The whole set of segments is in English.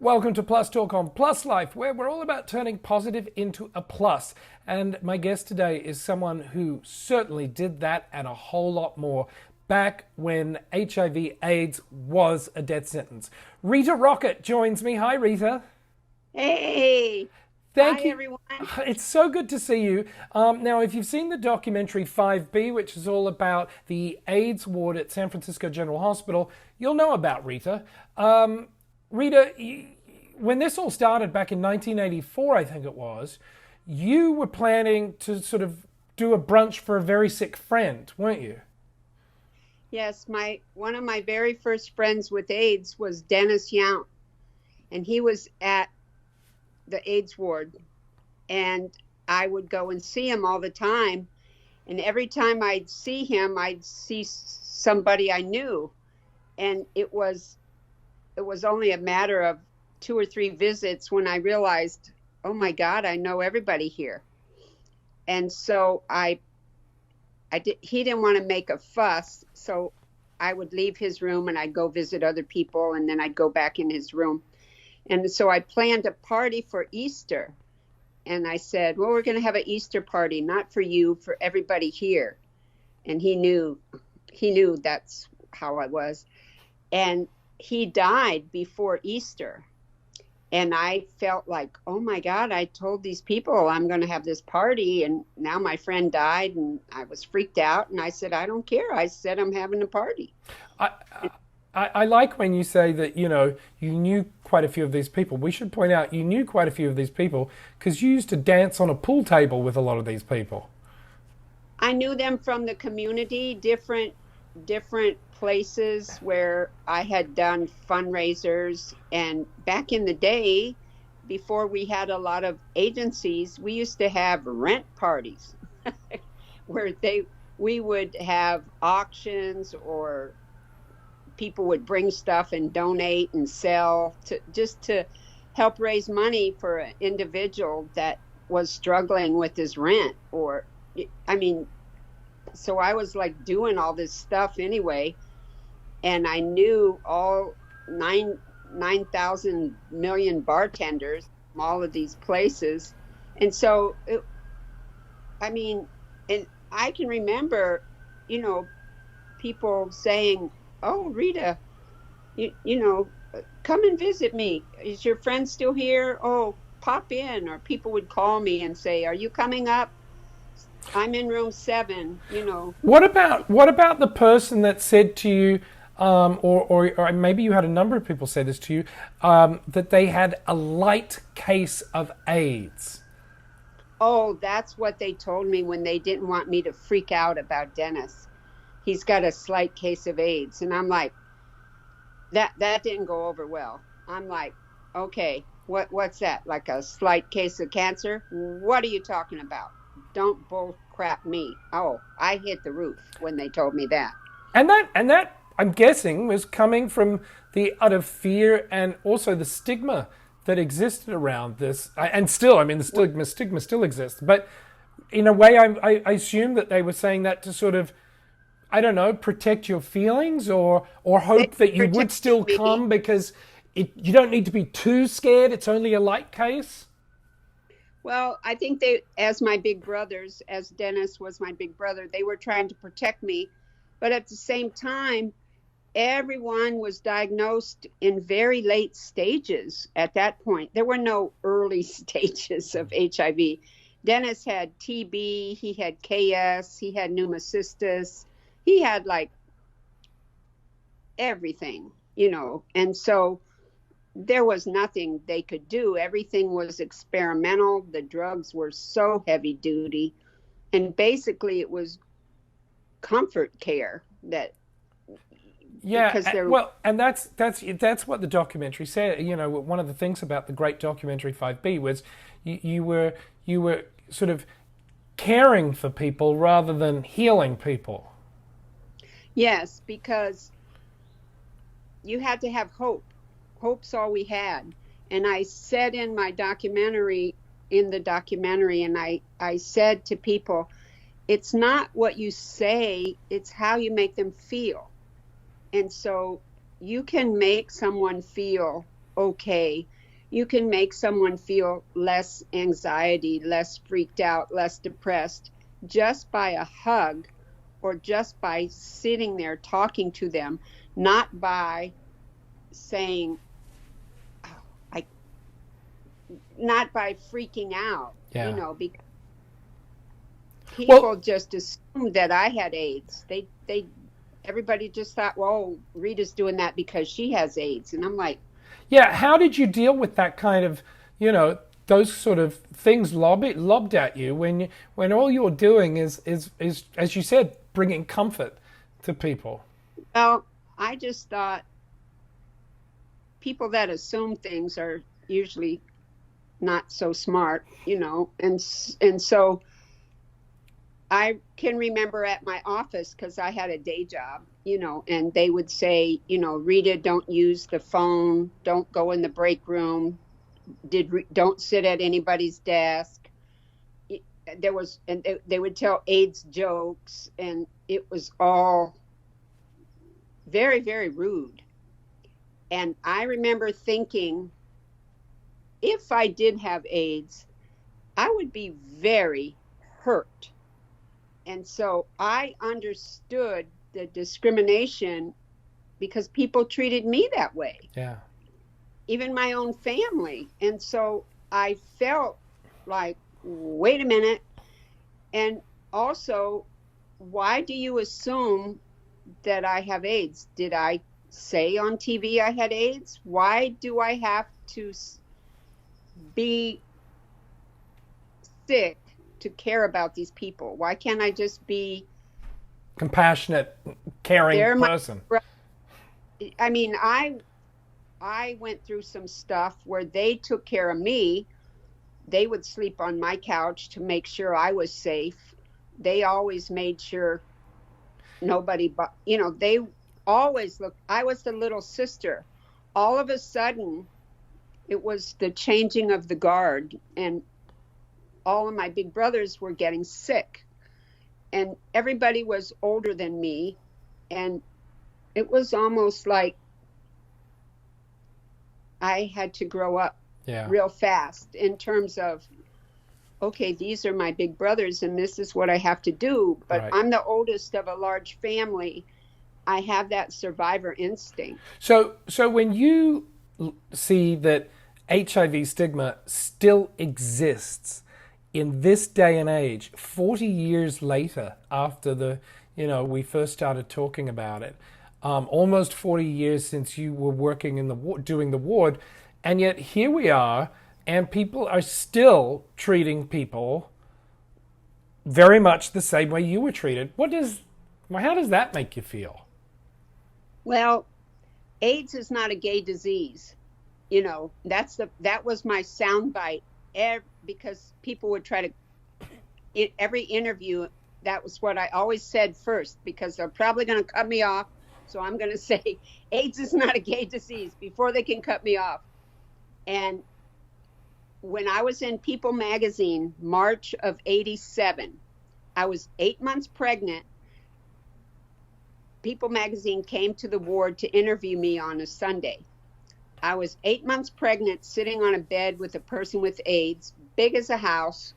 Welcome to Plus Talk on Plus Life, where we're all about turning positive into a plus. And my guest today is someone who certainly did that and a whole lot more back when HIV/AIDS was a death sentence. Rita Rockett joins me. Hi, Rita. Hey, Thank hi you. everyone. It's so good to see you. Now, if you've seen the documentary 5B, which is all about the AIDS ward at San Francisco General Hospital, you'll know about Rita. Rita, when this all started back in 1984, I think it was, you were planning to sort of do a brunch for a very sick friend, weren't you? Yes, my one of my very first friends with AIDS was Dennis Yount, and he was at the AIDS ward, and I would go and see him all the time. And every time I'd see him, I'd see somebody I knew, and it was only a matter of 2 or 3 visits when I realized, oh my God, I know everybody here. And so he didn't want to make a fuss, so I would leave his room and I'd go visit other people, and then I'd go back in his room. And so I planned a party for Easter. And I said, well, we're going to have an Easter party, not for you, for everybody here. And he knew that's how I was. And he died before Easter. And I felt like, oh my God, I told these people I'm going to have this party, and now my friend died, and I was freaked out. And I said, I don't care. I said, I'm having a party. I, I like when you say that, you knew quite a few of these people. We should point out you knew quite a few of these people because you used to dance on a pool table with a lot of these people. I knew them from the community, different places where I had done fundraisers. And back in the day, before we had a lot of agencies, we used to have rent parties where we would have auctions, or people would bring stuff and donate and sell to help raise money for an individual that was struggling with his rent. So I was like doing all this stuff anyway, and I knew all 9,000 million bartenders from all of these places. And so, and I can remember, people saying, oh, Rita, come and visit me. Is your friend still here? Oh, pop in. Or people would call me and say, are you coming up? I'm in room 7, What about the person that said to you, or maybe you had a number of people say this to you, that they had a light case of AIDS? Oh, that's what they told me when they didn't want me to freak out about Dennis. He's got a slight case of AIDS. And I'm like, that didn't go over well. I'm like, okay, what's that? Like a slight case of cancer? What are you talking about? Don't bull crap me. Oh, I hit the roof when they told me that. And that I'm guessing was coming from the utter fear and also the stigma that existed around this. And still, the stigma still exists. But in a way, I assume that they were saying that to sort of, I don't know, protect your feelings or hope that you would still come because you don't need to be too scared. It's only a light case. Well, I think they, as my big brothers, as Dennis was my big brother, they were trying to protect me. But at the same time, everyone was diagnosed in very late stages at that point. There were no early stages of HIV. Dennis had TB, he had KS, he had pneumocystis, he had like everything, and so there was nothing they could do. Everything was experimental. The drugs were so heavy duty, and basically it was comfort care that. And that's what the documentary said. One of the things about the great documentary 5B was you were sort of caring for people rather than healing people. Yes, because you had to have hope. Hope's all we had. And I said in the documentary, and I said to people, it's not what you say, it's how you make them feel. And so you can make someone feel okay you can make someone feel less anxiety, less freaked out, less depressed just by a hug or just by sitting there talking to them, not by saying, oh, not by freaking out, Yeah. because people Well, just assumed that I had AIDS. Everybody just thought, well, Rita's doing that because she has AIDS. And I'm like, yeah. How did you deal with that kind of, those sort of things lobbed at you when all you're doing is as you said, bringing comfort to people? well, I just thought people that assume things are usually not so smart, and so I can remember at my office, because I had a day job, and they would say, Rita, don't use the phone, don't go in the break room, don't sit at anybody's desk. They would tell AIDS jokes, and it was all very, very rude. And I remember thinking, if I did have AIDS, I would be very hurt. And so I understood the discrimination because people treated me that way, Yeah. even my own family. And so I felt like, wait a minute. And also, why do you assume that I have AIDS? Did I say on TV I had AIDS? Why do I have to be sick to care about these people? Why can't I just be Compassionate, caring there? person. I mean, I went through some stuff where they took care of me. They would sleep on my couch to make sure I was safe. They always made sure nobody, but they always looked. I was the little sister. All of a sudden, it was the changing of the guard, and all of my big brothers were getting sick, and everybody was older than me, and it was almost like I had to grow up real fast in terms of, okay, these are my big brothers and this is what I have to do. But Right. I'm the oldest of a large family. I have that survivor instinct. So when you see that HIV stigma still exists in this day and age, 40 years later after we first started talking about it, almost 40 years since you were working in doing the ward, and yet here we are, and people are still treating people very much the same way you were treated. How does that make you feel? Well, AIDS is not a gay disease. That was my soundbite, because people would try to, in every interview, that was what I always said first, because they're probably going to cut me off. So I'm going to say AIDS is not a gay disease before they can cut me off. And when I was in People magazine, March of '87, I was 8 months pregnant. People magazine came to the ward to interview me on a Sunday. I was 8 months pregnant, sitting on a bed with a person with AIDS, big as a house,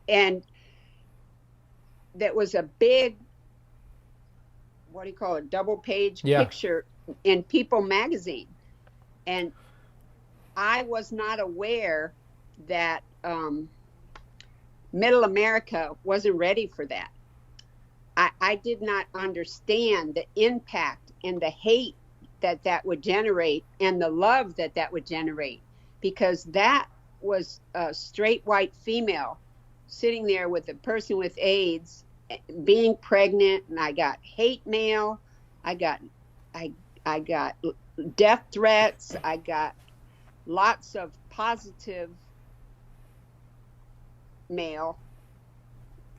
and that was a big, what do you call it, double page picture in People magazine. And I was not aware that middle America wasn't ready for that. I did not understand the impact and the hate that would generate and the love that would generate, because that was a straight white female sitting there with a person with AIDS, being pregnant, and I got hate mail, I got death threats, I got lots of positive mail,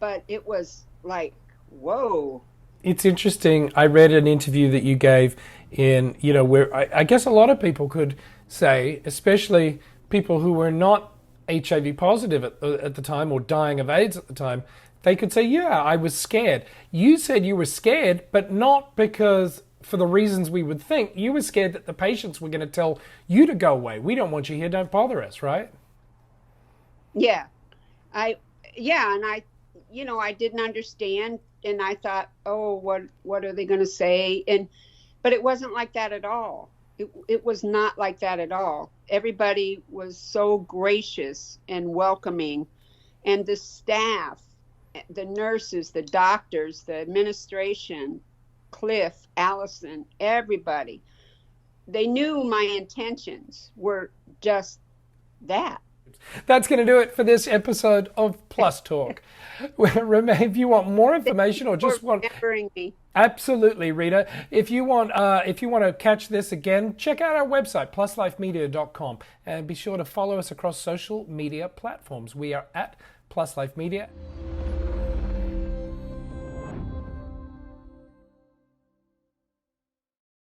but it was like, whoa. It's interesting. I read an interview that you gave in, where I guess a lot of people could say, especially people who were not HIV positive at the time or dying of AIDS at the time, they could say, yeah, I was scared. You said you were scared, but not because for the reasons we would think. You were scared that the patients were going to tell you to go away. We don't want you here. Don't bother us, right? Yeah. And I, I didn't understand, and I thought, oh, what are they going to say? But it wasn't like that at all. It was not like that at all. Everybody was so gracious and welcoming, and the staff, the nurses, the doctors, the administration, Cliff, Allison, everybody, they knew my intentions were just that. That's going to do it for this episode of Plus Talk. If you want more information or just want remembering me. Absolutely, Rita. If you want to catch this again, check out our website, pluslifemedia.com, and be sure to follow us across social media platforms. We are at Plus Life Media.